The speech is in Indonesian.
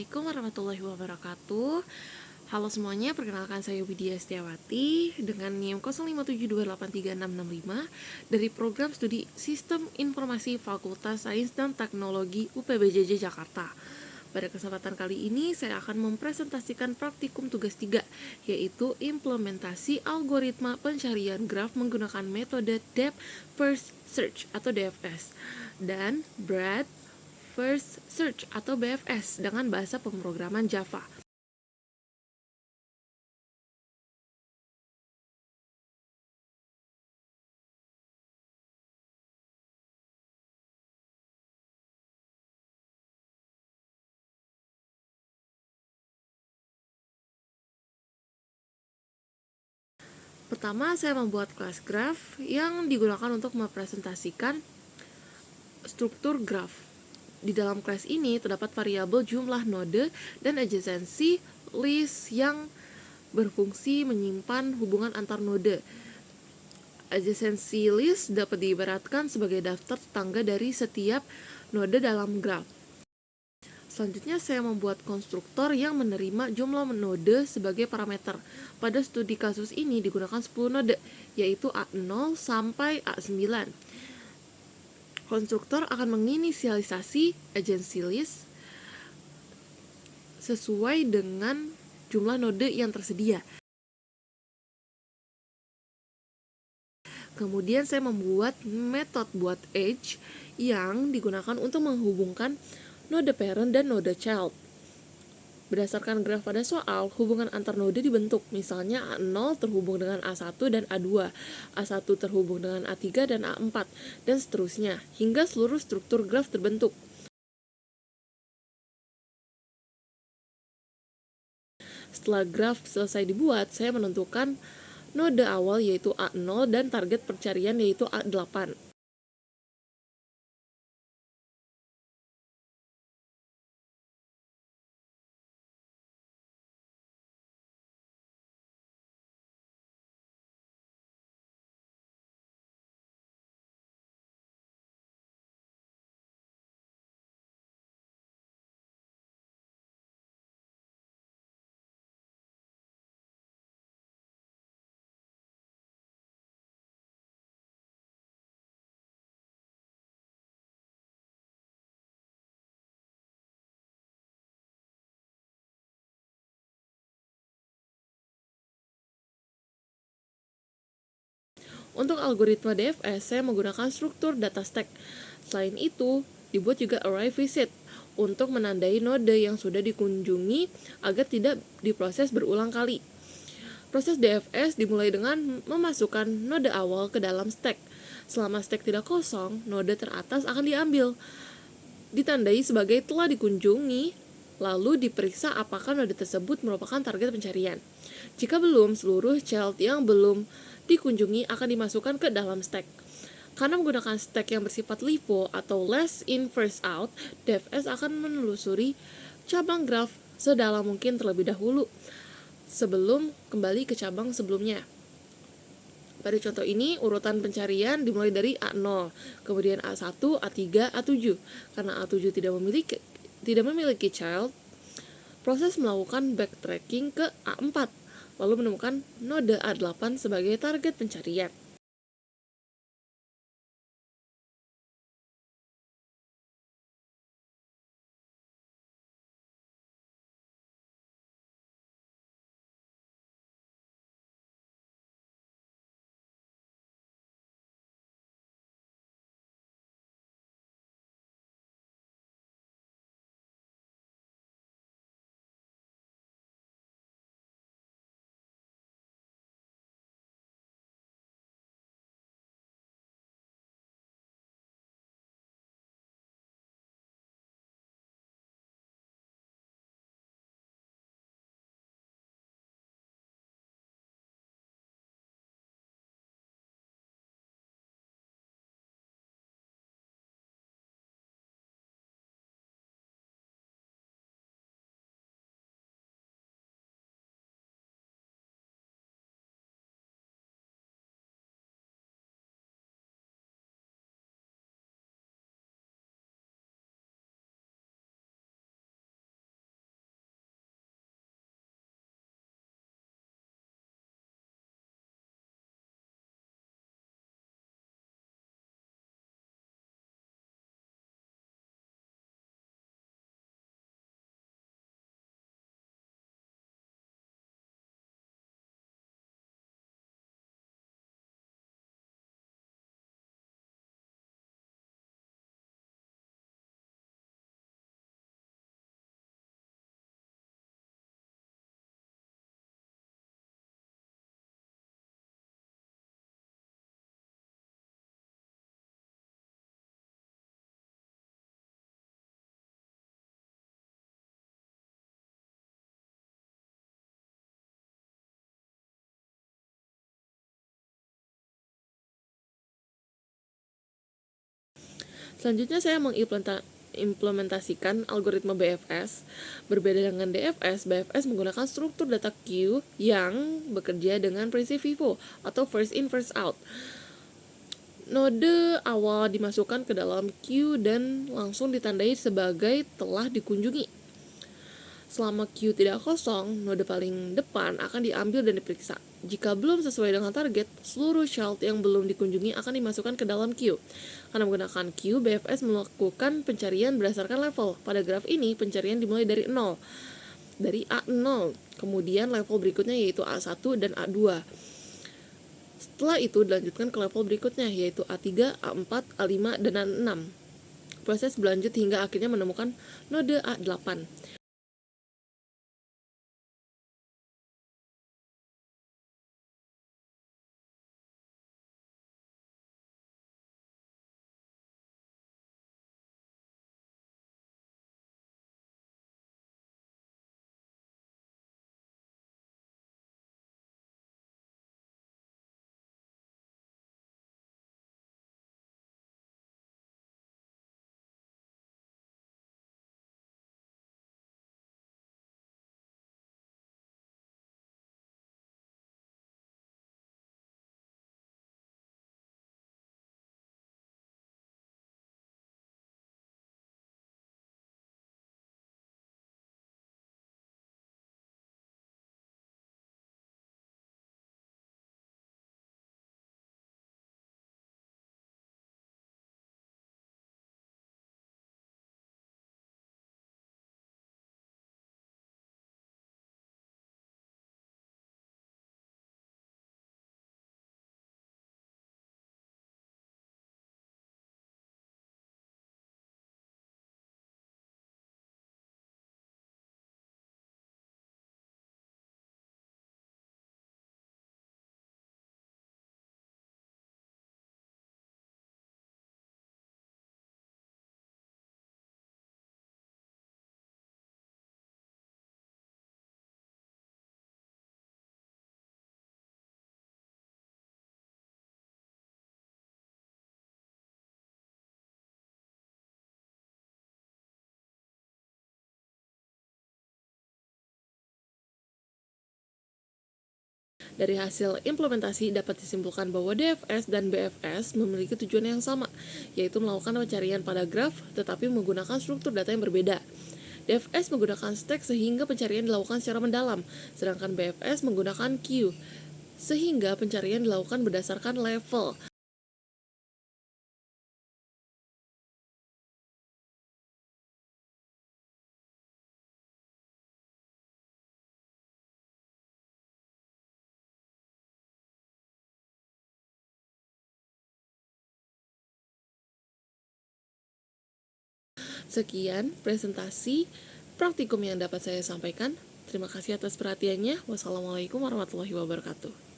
Assalamualaikum warahmatullahi wabarakatuh. Halo semuanya, perkenalkan saya Widya Setiawati dengan NIM 0572836665 dari program studi Sistem Informasi Fakultas Sains dan Teknologi UPBJJ Jakarta. Pada kesempatan kali ini saya akan mempresentasikan praktikum tugas 3, yaitu implementasi algoritma pencarian graf menggunakan metode Depth First Search atau DFS dan Breadth First Search atau BFS dengan bahasa pemrograman Java. Pertama, saya membuat kelas graph yang digunakan untuk mempresentasikan struktur graph. Di dalam kelas ini terdapat variabel jumlah node dan adjacency list yang berfungsi menyimpan hubungan antar node. Adjacency list dapat diibaratkan sebagai daftar tetangga dari setiap node dalam graph. Selanjutnya saya membuat konstruktor yang menerima jumlah node sebagai parameter. Pada studi kasus ini digunakan 10 node, yaitu A0 sampai A9. Konstruktor akan menginisialisasi agency list sesuai dengan jumlah node yang tersedia. Kemudian saya membuat metode buat edge yang digunakan untuk menghubungkan node parent dan node child. Berdasarkan graf pada soal, hubungan antar node dibentuk. Misalnya A0 terhubung dengan A1 dan A2, A1 terhubung dengan A3 dan A4, dan seterusnya, hingga seluruh struktur graf terbentuk. Setelah graf selesai dibuat, saya menentukan node awal yaitu A0 dan target pencarian yaitu A8. Untuk algoritma DFS, saya menggunakan struktur data stack. Selain itu, dibuat juga array visit untuk menandai node yang sudah dikunjungi agar tidak diproses berulang kali. Proses DFS dimulai dengan memasukkan node awal ke dalam stack. Selama stack tidak kosong, node teratas akan diambil, ditandai sebagai telah dikunjungi, lalu diperiksa apakah node tersebut merupakan target pencarian. Jika belum, seluruh child yang belum dikunjungi akan dimasukkan ke dalam stack. Karena menggunakan stack yang bersifat LIFO atau last in first out, DFS akan menelusuri cabang graf sedalam mungkin terlebih dahulu sebelum kembali ke cabang sebelumnya. Pada contoh ini, urutan pencarian dimulai dari A0, kemudian A1, A3, A7. Karena A7 tidak memiliki child, proses melakukan backtracking ke A4, lalu menemukan node A8 sebagai target pencarian. Selanjutnya saya mengimplementasikan algoritma BFS. Berbeda dengan DFS, BFS menggunakan struktur data queue yang bekerja dengan prinsip FIFO atau first in first out. Node awal dimasukkan ke dalam queue dan langsung ditandai sebagai telah dikunjungi. Selama queue tidak kosong, node paling depan akan diambil dan diperiksa. Jika belum sesuai dengan target, seluruh child yang belum dikunjungi akan dimasukkan ke dalam queue. Karena menggunakan queue, BFS melakukan pencarian berdasarkan level. Pada graf ini, pencarian dimulai dari 0, dari A0. Kemudian level berikutnya yaitu A1 dan A2. Setelah itu dilanjutkan ke level berikutnya yaitu A3, A4, A5, dan A6. Proses berlanjut hingga akhirnya menemukan node A8. Dari hasil implementasi dapat disimpulkan bahwa DFS dan BFS memiliki tujuan yang sama, yaitu melakukan pencarian pada graf tetapi menggunakan struktur data yang berbeda. DFS menggunakan stack sehingga pencarian dilakukan secara mendalam, sedangkan BFS menggunakan queue sehingga pencarian dilakukan berdasarkan level. Sekian presentasi praktikum yang dapat saya sampaikan. Terima kasih atas perhatiannya. Wassalamualaikum warahmatullahi wabarakatuh.